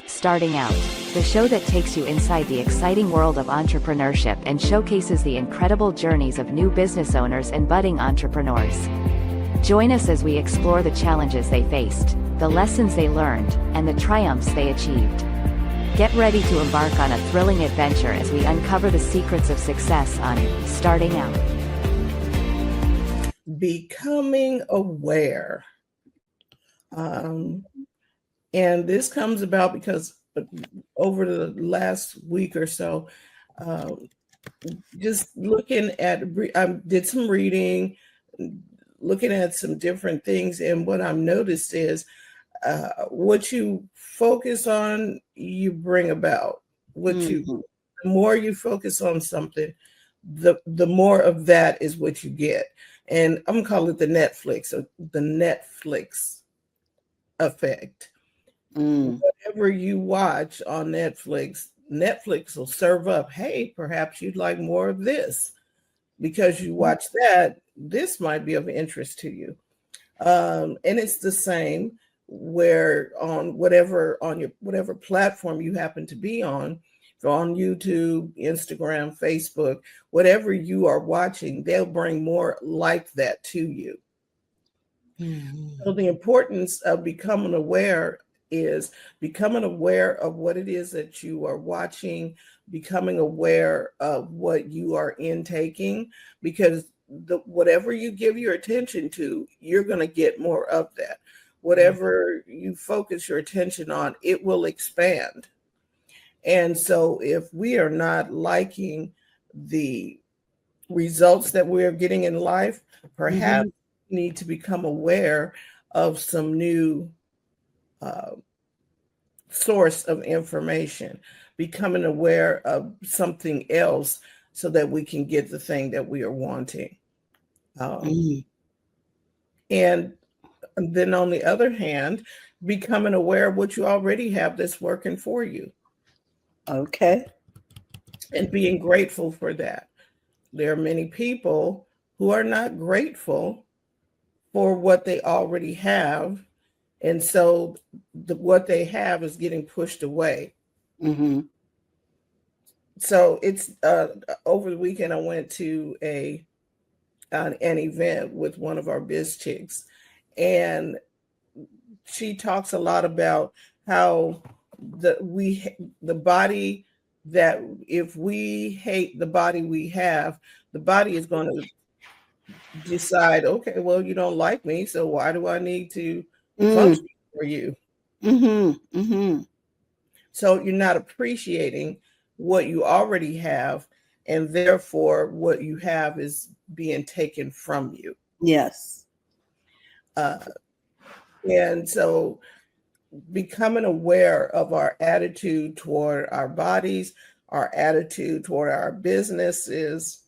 Starting Out, the show that takes you inside the exciting world of entrepreneurship and showcases the incredible journeys of new business owners and budding entrepreneurs. Join us as we explore the challenges they faced, the lessons they learned, and the triumphs they achieved. Get ready to embark on a thrilling adventure as we uncover the secrets of success on Starting Out. Becoming aware. And this comes about because over the last week or so, just looking at, I did some reading, looking at some different things. And what I've noticed is what you focus on, you bring about. The more you focus on something, the more of that is what you get. And I'm gonna call it the Netflix effect. Whatever you watch on Netflix will serve up, hey, perhaps you'd like more of this. Because you watch that, this might be of interest to you. And it's the same where on whatever platform you happen to be on YouTube, Instagram, Facebook, whatever you are watching, they'll bring more like that to you. So the importance of becoming aware is becoming aware of what it is that you are watching, becoming aware of what you are intaking, because whatever you give your attention to, you're going to get more of that. Whatever you focus your attention on, it will expand. And so if we are not liking the results that we're getting in life, perhaps we need to become aware of some new source of information, becoming aware of something else so that we can get the thing that we are wanting. And then on the other hand, becoming aware of what you already have that's working for you. Okay. And being grateful for that. There are many people who are not grateful for what they already have. And so what they have is getting pushed away. So it's over the weekend, I went to an event with one of our Biz Chicks. And she talks a lot about how the body, that if we hate the body we have, the body is going to decide, okay, well, you don't like me, so why do I need to function for you? So you're not appreciating what you already have, and therefore what you have is being taken from you. Yes. And so becoming aware of our attitude toward our bodies, our attitude toward our businesses.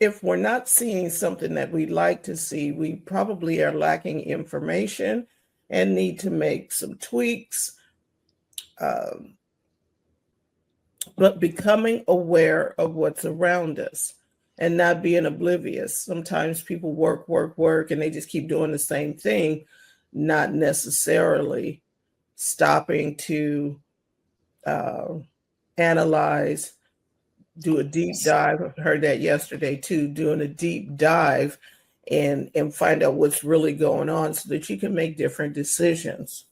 If we're not seeing something that we'd like to see, we probably are lacking information and need to make some tweaks. But becoming aware of what's around us and not being oblivious. Sometimes people work, and they just keep doing the same thing, not necessarily stopping to analyze, do a deep dive. I heard that yesterday too, doing a deep dive and find out what's really going on so that you can make different decisions.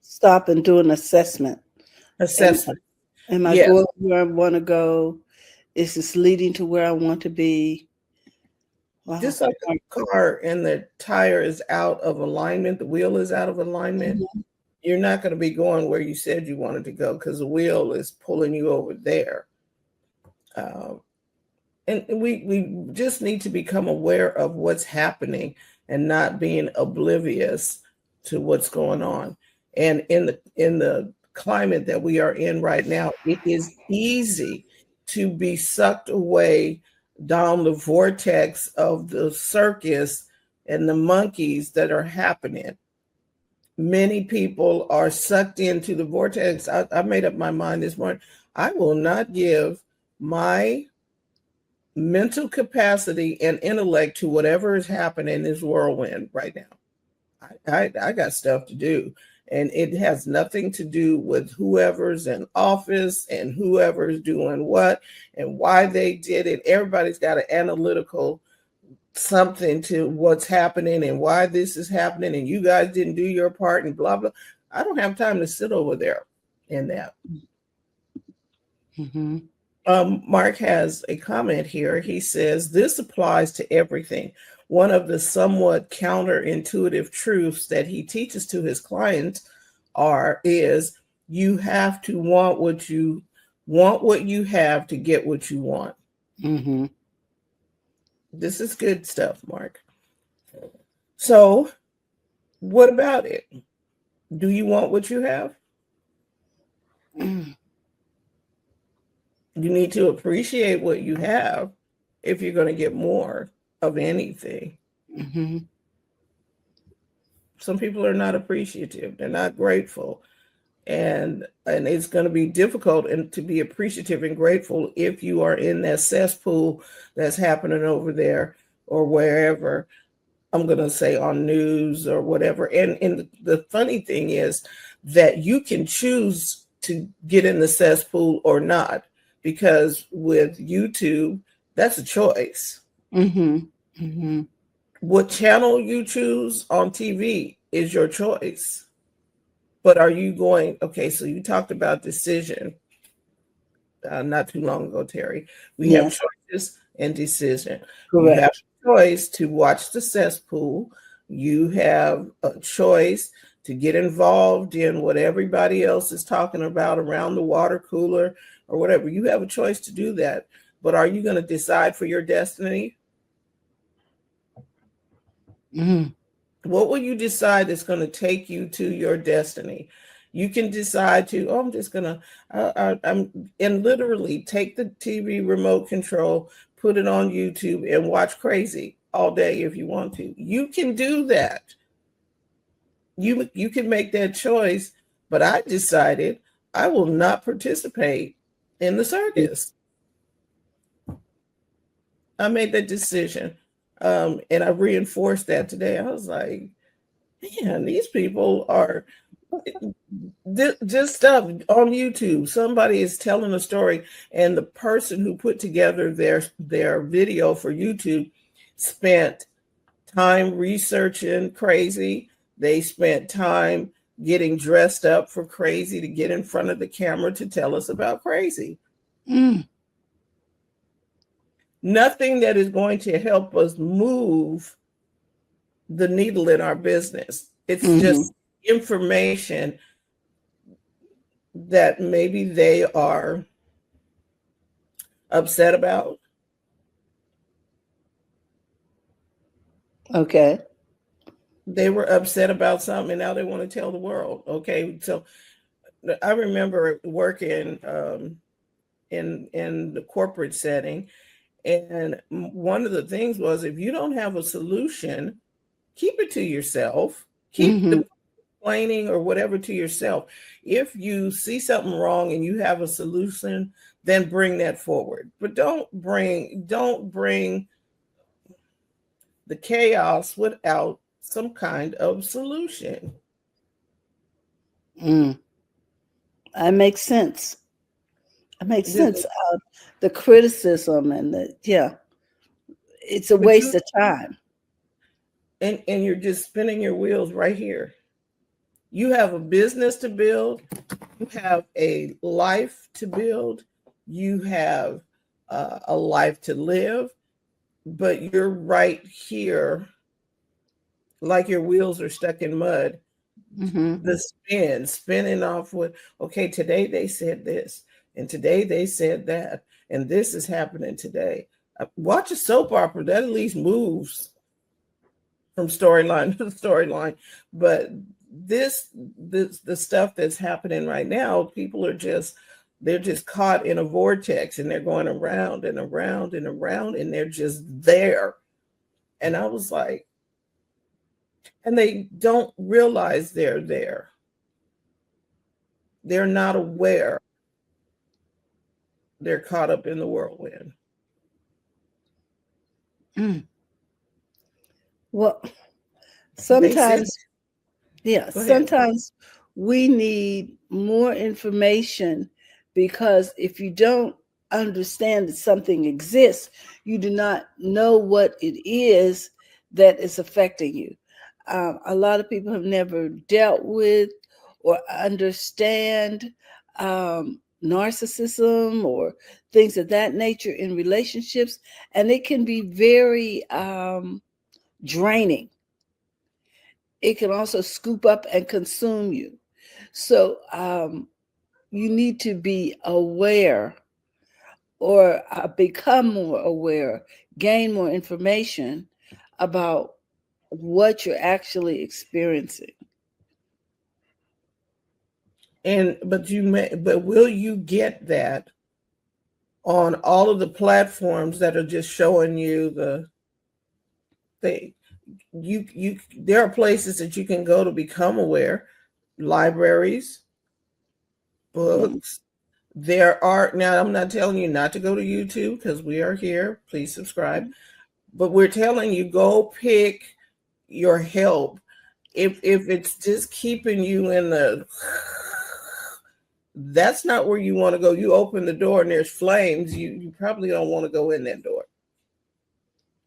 Stop and do an assessment. Am I going where I want to go? Is this leading to where I want to be? Wow. Just like a car and the tire is out of alignment, the wheel is out of alignment, you're not going to be going where you said you wanted to go because the wheel is pulling you over there. And we just need to become aware of what's happening and not being oblivious to what's going on. And in the climate that we are in right now, it is easy to be sucked away down the vortex of the circus and the monkeys that are happening. Many people are sucked into the vortex. I made up my mind this morning. I will not give my mental capacity and intellect to whatever is happening in this whirlwind right now. I got stuff to do, and it has nothing to do with whoever's in office and whoever's doing what and why they did it. Everybody's got an analytical something to what's happening and why this is happening, and you guys didn't do your part and blah blah. I don't have time to sit over there in that. Mm-hmm. Mark has a comment here. He says this applies to everything. One of the somewhat counterintuitive truths that he teaches to his clients is you have to want what you have to get what you want. Mm-hmm. This is good stuff, Mark. So, what about it? Do you want what you have? Mm. You need to appreciate what you have if you're going to get more of anything. Mm-hmm. Some people are not appreciative. They're not grateful. And it's going to be difficult to be appreciative and grateful if you are in that cesspool that's happening over there or wherever. I'm going to say on news or whatever. And the funny thing is that you can choose to get in the cesspool or not, because with YouTube, that's a choice. Mm-hmm. Mm-hmm. What channel you choose on TV is your choice. But are you going, okay, so you talked about decision not too long ago, Terry. We have choices and decision. Correct. You have a choice to watch the cesspool. You have a choice to get involved in what everybody else is talking about around the water cooler or whatever. You have a choice to do that. But are you going to decide for your destiny? Mm-hmm. What will you decide that's going to take you to your destiny? You can decide to, I'm just going to, and literally take the TV remote control, put it on YouTube and watch crazy all day if you want to. You can do that. You can make that choice, but I decided I will not participate in the circus. I made that decision. And I reinforced that today. I was like, man, these people are just stuff on YouTube. Somebody is telling a story, and the person who put together their video for YouTube spent time researching crazy. They spent time getting dressed up for crazy to get in front of the camera to tell us about crazy. Mm. Nothing that is going to help us move the needle in our business. It's just information that maybe they are upset about. Okay. They were upset about something and now they want to tell the world. Okay. So I remember working in the corporate setting. And one of the things was, if you don't have a solution, keep it to yourself. Keep the complaining or whatever to yourself. If you see something wrong and you have a solution, then bring that forward. But don't bring the chaos without some kind of solution. That makes sense. It makes sense. The criticism and it's a waste of time. And you're just spinning your wheels right here. You have a business to build. You have a life to build. You have a life to live. But you're right here, like your wheels are stuck in mud. The spinning off with, okay, today they said this, and today they said that, and this is happening today. Watch a soap opera, that at least moves from storyline to storyline. But the stuff that's happening right now, people are they're just caught in a vortex, and they're going around and around and around, and they're just there. And I was like, and they don't realize they're there. They're not aware. They're caught up in the whirlwind. Mm. Well, They said, sometimes, yeah, go ahead. sometimes we need more information, because if you don't understand that something exists, you do not know what it is that is affecting you. A lot of people have never dealt with or understand narcissism or things of that nature in relationships, and it can be very draining. It can also scoop up and consume you. So you need to be aware, or become more aware, gain more information about what you're actually experiencing. But will you get that on all of the platforms that are just showing you the thing? There are places that you can go to become aware, libraries, books. There are, now I'm not telling you not to go to YouTube, because we are here, please subscribe, but we're telling you, go pick your help. If it's just keeping you in the, that's not where you want to go. You open the door and there's flames, you probably don't want to go in that door.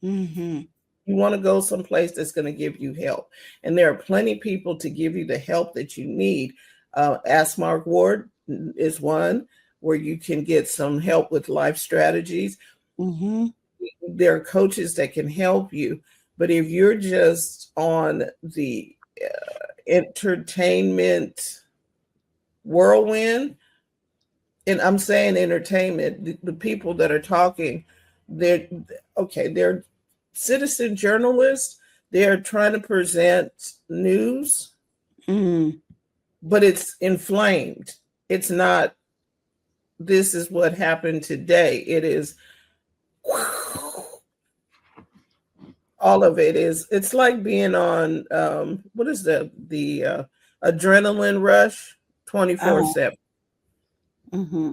Mm-hmm. You want to go someplace that's going to give you help. And there are plenty of people to give you the help that you need. Ask Mark Ward is one where you can get some help with life strategies. Mm-hmm. There are coaches that can help you. But if you're just on the entertainment whirlwind, and I'm saying entertainment, the people that are talking, they're citizen journalists. They're trying to present news, but it's inflamed. It's not, this is what happened today. It is, all of it is, it's like being on, what is the adrenaline rush 24/7. Mm-hmm.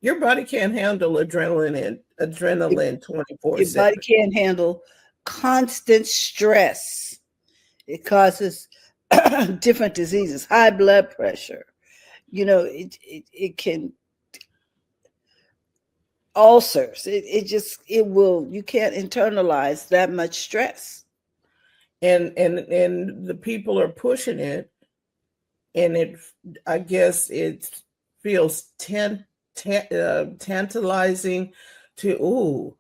Your body can't handle adrenaline 24/7. Your body can't handle constant stress. It causes different diseases, high blood pressure. It can, ulcers. It will, you can't internalize that much stress. And the people are pushing it, and I guess it feels tantalizing to,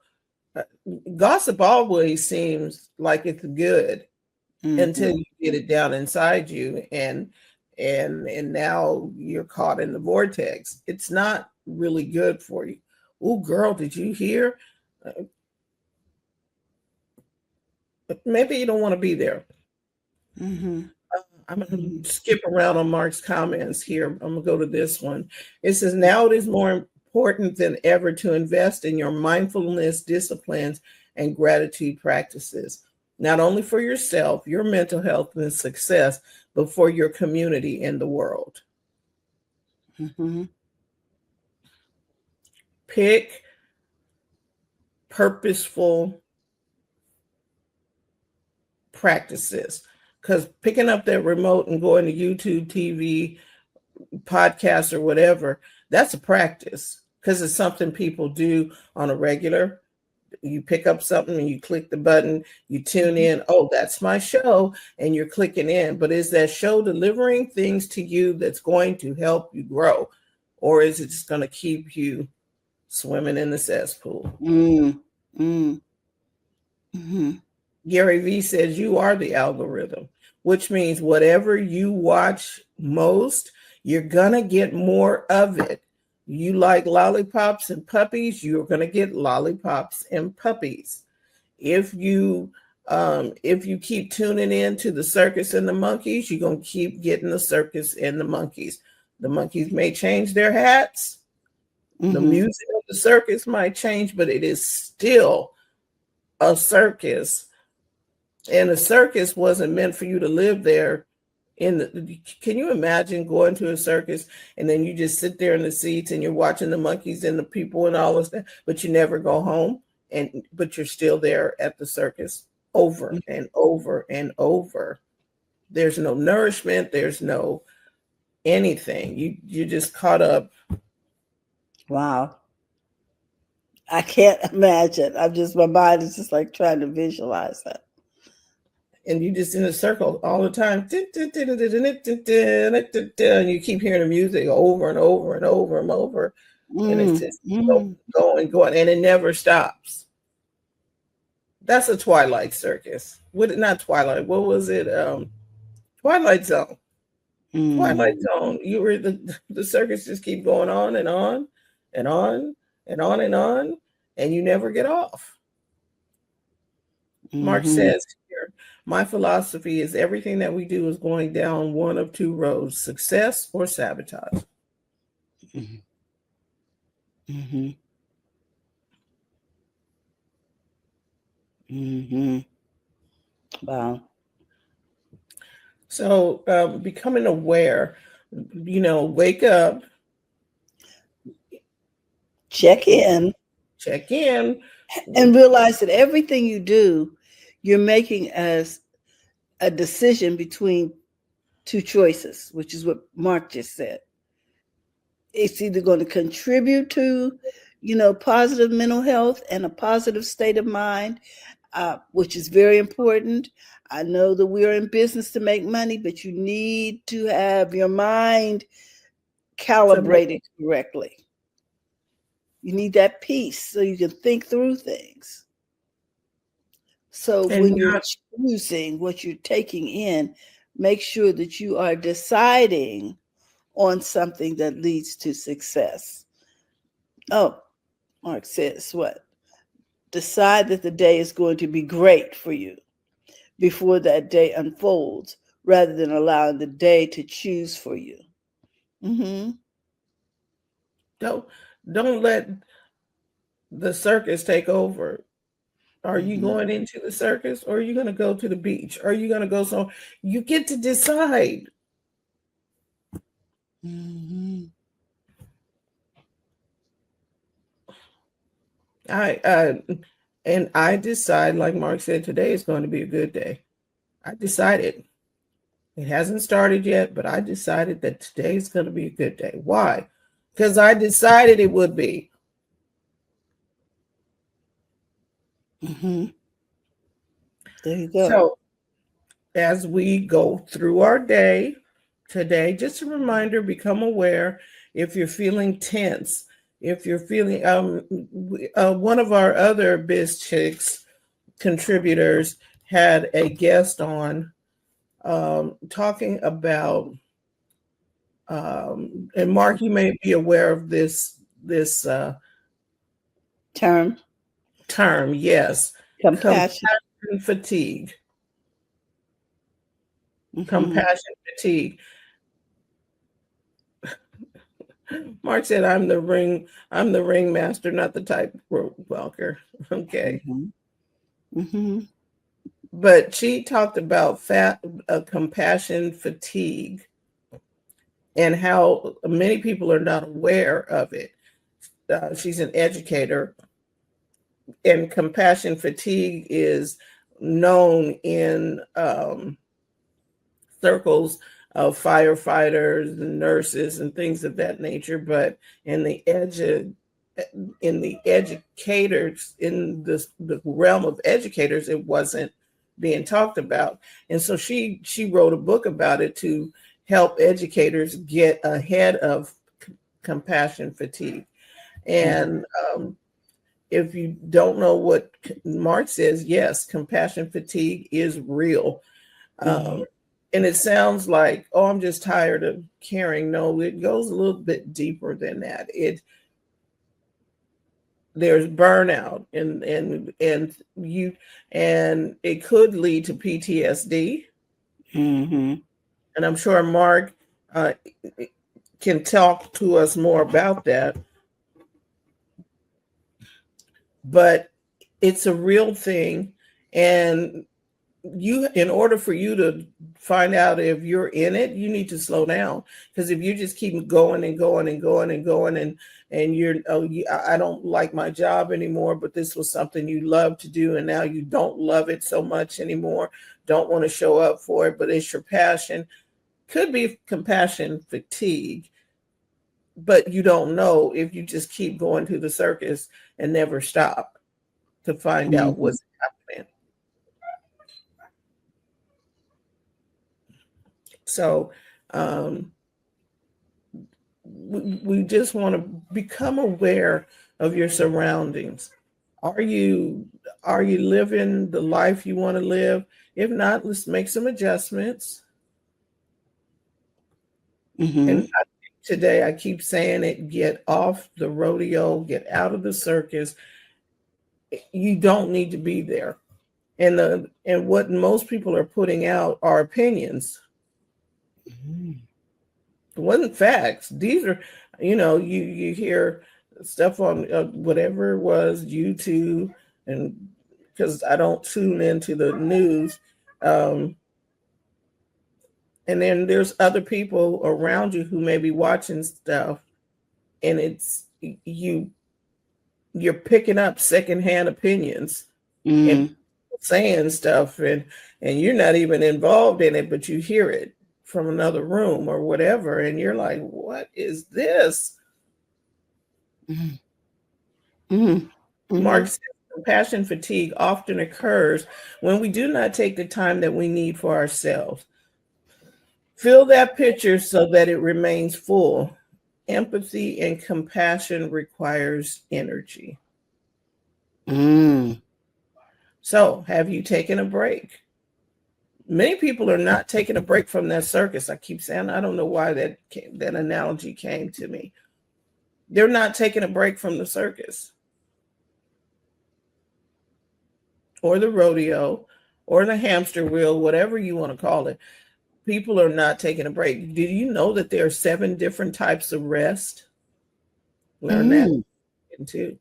gossip always seems like it's good until you get it down inside you, and now you're caught in the vortex. It's not really good for you. Oh, girl, did you hear? Maybe you don't want to be there. I'm going to skip around on Mark's comments here. I'm going to go to this one. It says, now it is more important than ever to invest in your mindfulness disciplines and gratitude practices, not only for yourself, your mental health and success, but for your community and the world. Pick purposeful practices, because picking up that remote and going to YouTube, TV, podcasts, or whatever, that's a practice, because it's something people do on a regular. You pick up something and you click the button, you tune in. Oh, that's my show, and you're clicking in. But is that show delivering things to you that's going to help you grow, or is it just going to keep you swimming in the cesspool? Gary Vee says you are the algorithm, which means whatever you watch most, you're going to get more of it. You like lollipops and puppies, you're going to get lollipops and puppies. If you keep tuning in to the circus and the monkeys, you're going to keep getting the circus and the monkeys. The monkeys may change their hats. The music of the circus might change, but it is still a circus. And the circus wasn't meant for you to live there. Can you imagine going to a circus and then you just sit there in the seats and you're watching the monkeys and the people and all of that, but you never go home but you're still there at the circus over and over and over. There's no nourishment, there's no anything. You just caught up. Wow. I can't imagine. My mind is just like trying to visualize that. And you just in a circle all the time. And you keep hearing the music over and over and over and over. And it's just going, and it never stops. That's a Twilight Circus. Not Twilight. What was it? Twilight Zone. Twilight Zone. You were the circus just keep going on and on and on and on and on, and you never get off. Mark says here, my philosophy is everything that we do is going down one of two roads, success or sabotage. Wow. So becoming aware, wake up, check in, and realize that everything you do, you're making as a decision between two choices, which is what Mark just said. It's either going to contribute to, positive mental health and a positive state of mind, which is very important. I know that we are in business to make money, but you need to have your mind calibrated correctly. You need that peace so you can think through things. So when you're choosing what you're taking in, make sure that you are deciding on something that leads to success. Oh, Mark says what? Decide that the day is going to be great for you before that day unfolds, rather than allowing the day to choose for you. Don't let the circus take over. Are you going into the circus, or are you going to go to the beach? Are you going to go somewhere? You get to decide. I decide, like Mark said, today is going to be a good day. I decided. It hasn't started yet, but I decided that today is going to be a good day. Why? Because I decided it would be. There you go. So as we go through our day today, just a reminder, become aware if you're feeling tense, if you're feeling, one of our other Biz Chicks contributors had a guest on talking about, and Mark, you may be aware of this term, yes. Compassion fatigue. Compassion fatigue. Mark said, I'm the ring master, not the tightrope walker. Okay. But she talked about compassion fatigue and how many people are not aware of it. She's an educator, and compassion fatigue is known in circles of firefighters and nurses and things of that nature, but in the educators, in the realm of educators, it wasn't being talked about. And so she wrote a book about it to help educators get ahead of compassion fatigue. And if you don't know what Mark says, yes, compassion fatigue is real. And it sounds like, oh, I'm just tired of caring. No, it goes a little bit deeper than that. There's burnout and it could lead to PTSD. And I'm sure Mark can talk to us more about that. But it's a real thing. And in order for you to find out if you're in it, you need to slow down. Because if you just keep going and going and going and going and you're, I don't like my job anymore, but this was something you love to do, and now you don't love it so much anymore, don't want to show up for it, but it's your passion. Could be compassion fatigue, but you don't know if you just keep going to the circus and never stop to find out what's happening. So we just want to become aware of your surroundings. Are you living the life you want to live? If not, let's make some adjustments. And today, I keep saying it, get off the rodeo, get out of the circus. You don't need to be there. And what most people are putting out are opinions. It wasn't facts. These are, you hear stuff on whatever it was, YouTube, and because I don't tune into the news. And then there's other people around you who may be watching stuff, and it's you're picking up secondhand opinions and saying stuff, and you're not even involved in it, but you hear it from another room or whatever, and you're like, what is this? Mark says, compassion fatigue often occurs when we do not take the time that we need for ourselves. Fill that pitcher so that it remains full. Empathy and compassion requires energy. So, have you taken a break? Many people are not taking a break from that circus. I keep saying, I don't know why that analogy came to me. They're not taking a break from the circus or the rodeo or the hamster wheel, whatever you want to call it. People are not taking a break. Did you know that there are 7 different types of rest? Learn that too.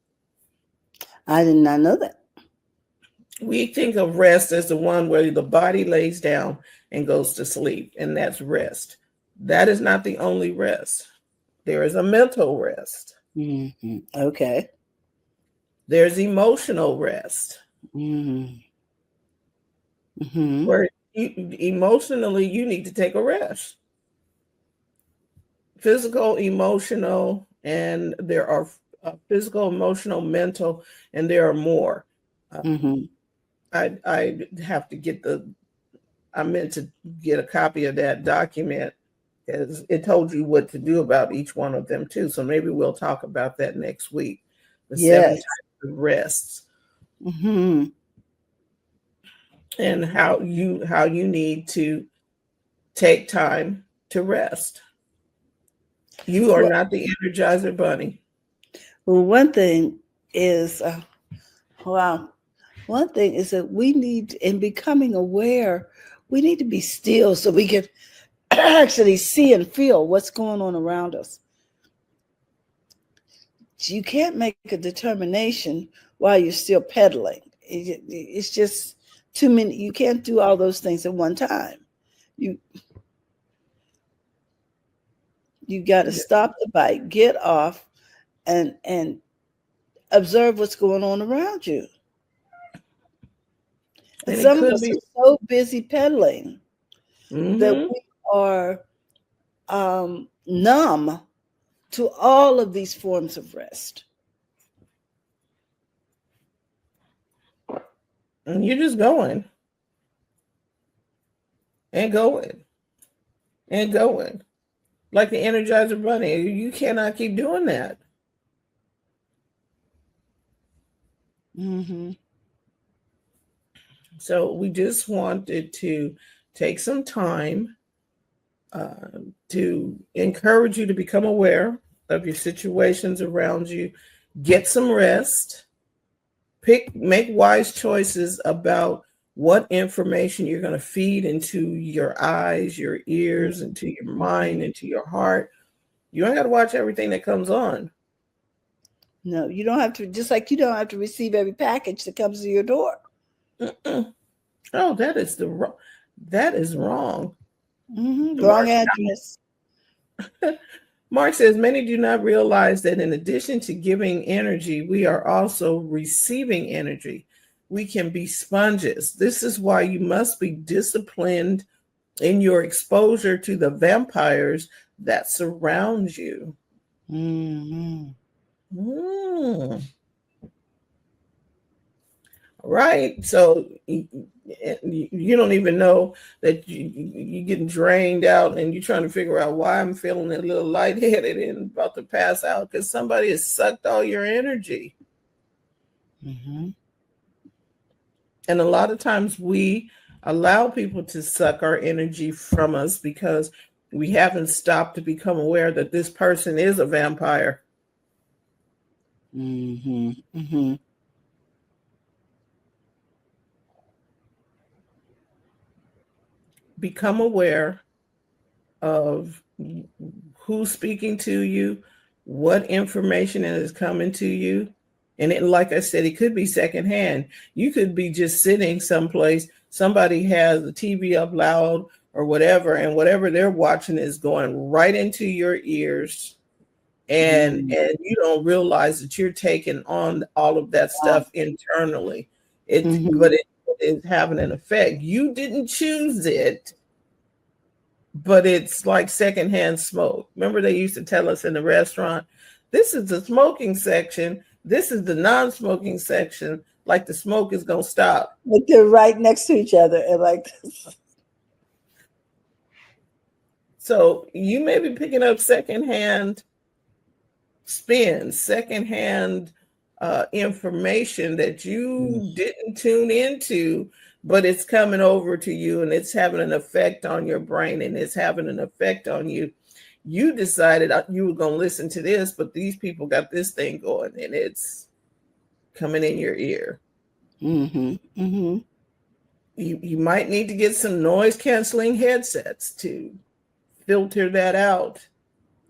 I did not know that. We think of rest as the one where the body lays down and goes to sleep, and that's rest. That is not the only rest. There is a mental rest. Okay. There's emotional rest. Where emotionally you need to take a rest. Physical, emotional, and there are physical, emotional, mental, and there are more. I have to get I meant to get a copy of that document, because it told you what to do about each one of them too. So maybe we'll talk about that next week. The 7 types of rests. And how you need to take time to rest. You are not the Energizer Bunny. Well, one thing is, one thing is that we need, in becoming aware, we need to be still so we can actually see and feel what's going on around us. You can't make a determination while you're still pedaling. It's just too many. You can't do all those things at one time. You got to stop the bike, get off, and observe what's going on around you. And some of us are so busy pedaling that we are numb to all of these forms of rest. And you're just going and going and going like the Energizer Bunny. You cannot keep doing that. So we just wanted to take some time to encourage you to become aware of your situations around you, get some rest, make wise choices about what information you're going to feed into your eyes, your ears, into your mind, into your heart. You don't got to watch everything that comes on. No, you don't have to, just like you don't have to receive every package that comes to your door. Oh, that is wrong. Wrong address. Mark says, many do not realize that in addition to giving energy, we are also receiving energy. We can be sponges. This is why you must be disciplined in your exposure to the vampires that surround you. Right. So you don't even know that you're getting drained out and you're trying to figure out why I'm feeling a little lightheaded and about to pass out because somebody has sucked all your energy. And a lot of times we allow people to suck our energy from us because we haven't stopped to become aware that this person is a vampire. Become aware of who's speaking to you, what information is coming to you. And it, like I said, it could be secondhand. You could be just sitting someplace, somebody has the TV up loud or whatever, and whatever they're watching is going right into your ears. And you don't realize that you're taking on all of that stuff internally. But it is having an effect. You didn't choose it, but it's like secondhand smoke. Remember they used to tell us in the restaurant, this is the smoking section, this is the non-smoking section, like the smoke is going to stop. But they're right next to each other and like this. So you may be picking up secondhand spins, secondhand information that you didn't tune into, but it's coming over to you and it's having an effect on your brain and it's having an effect on you. You decided you were going to listen to this, but these people got this thing going and it's coming in your ear. You might need to get some noise canceling headsets to filter that out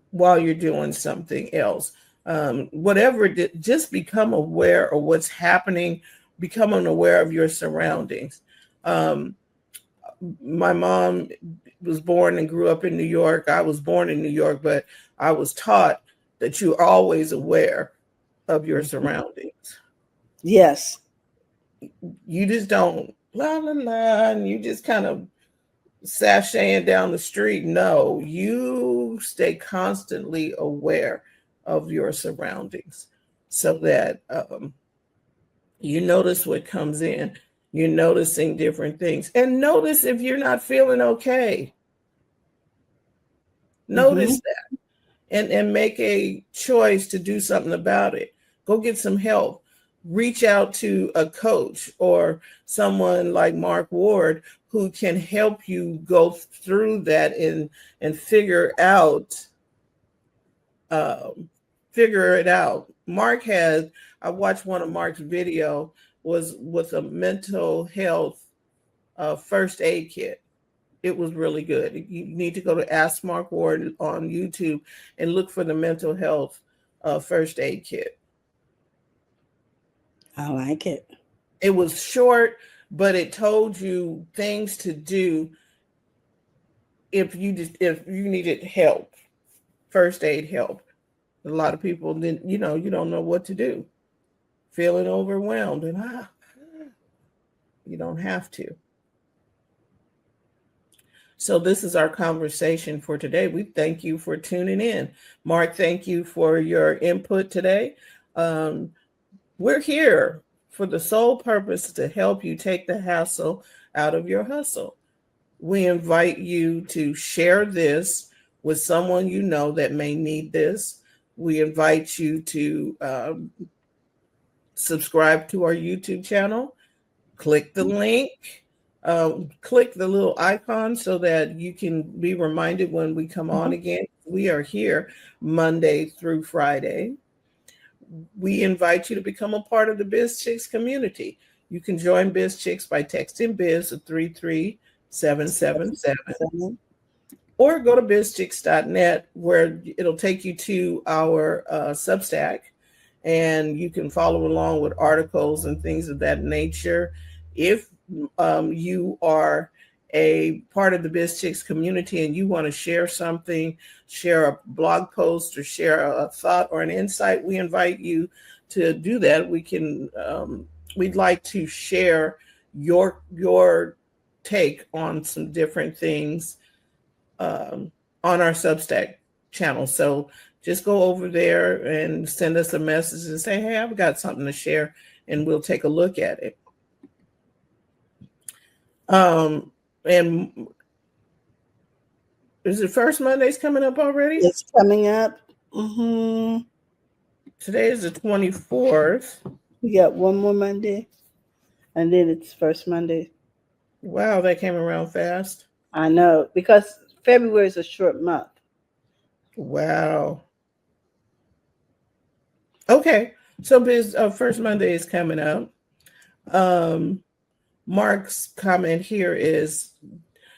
while you're doing something else. Whatever, just become aware of what's happening, become unaware of your surroundings. My mom was born and grew up in New York. I was born in New York, but I was taught that you're always aware of your surroundings. Yes. You just don't la la la, and you just kind of sashaying down the street. No, you stay constantly aware of your surroundings so that you notice what comes in. You're noticing different things. And notice if you're not feeling okay. Notice that. And make a choice to do something about it. Go get some help. Reach out to a coach or someone like Mark Ward who can help you go through that and figure it out. I watched one of Mark's video was with a mental health first aid kit. It was really good. You need to go to Ask Mark Ward on YouTube and look for the mental health first aid kit. I like it. It was short, but it told you things to do if you needed help, first aid help. A lot of people didn't, you don't know what to do, feeling overwhelmed, and you don't have to. So this is our conversation for today. We thank you for tuning in. Mark, thank you for your input today. We're here for the sole purpose to help you take the hassle out of your hustle. We invite you to share this with someone you know that may need this. We invite you to subscribe to our YouTube channel. Click the link. Click the little icon so that you can be reminded when we come on again. We are here Monday through Friday. We invite you to become a part of the Biz Chicks community. You can join Biz Chicks by texting Biz to 33777 or go to bizchicks.net where it'll take you to our Substack and you can follow along with articles and things of that nature. If you are a part of the Biz Chicks community and you want to share something, share a blog post or share a thought or an insight, we invite you to do that. We can, we'd like to share your take on some different things on our Substack channel. So just go over there and send us a message and say, hey, I've got something to share, and we'll take a look at it. And is it First Monday's coming up already? It's coming up. Mm-hmm. Today is the 24th. We got one more Monday, and then it's First Monday. Wow, that came around fast. I know, because February is a short month. Wow. Okay, so First Monday is coming up. Mark's comment here is,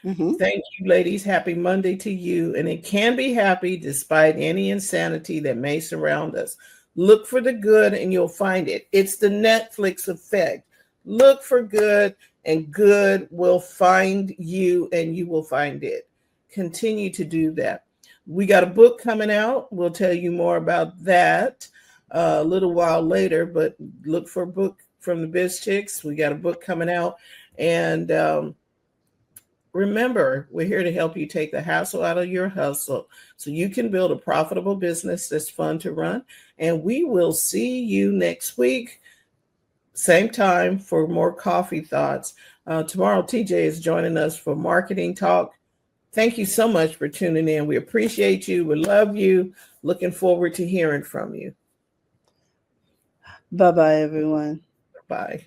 thank you, ladies. Happy Monday to you. And it can be happy despite any insanity that may surround us. Look for the good and you'll find it. It's the Netflix effect. Look for good and good will find you and you will find it. Continue to do that. We got a book coming out. We'll tell you more about that a little while later, but look for a book from the Biz Chicks. We got a book coming out. And remember, we're here to help you take the hassle out of your hustle so you can build a profitable business that's fun to run. And we will see you next week, same time, for more coffee thoughts. Tomorrow, TJ is joining us for Marketing Talk. Thank you so much for tuning in. We appreciate you. We love you. Looking forward to hearing from you. Bye-bye, everyone. Bye.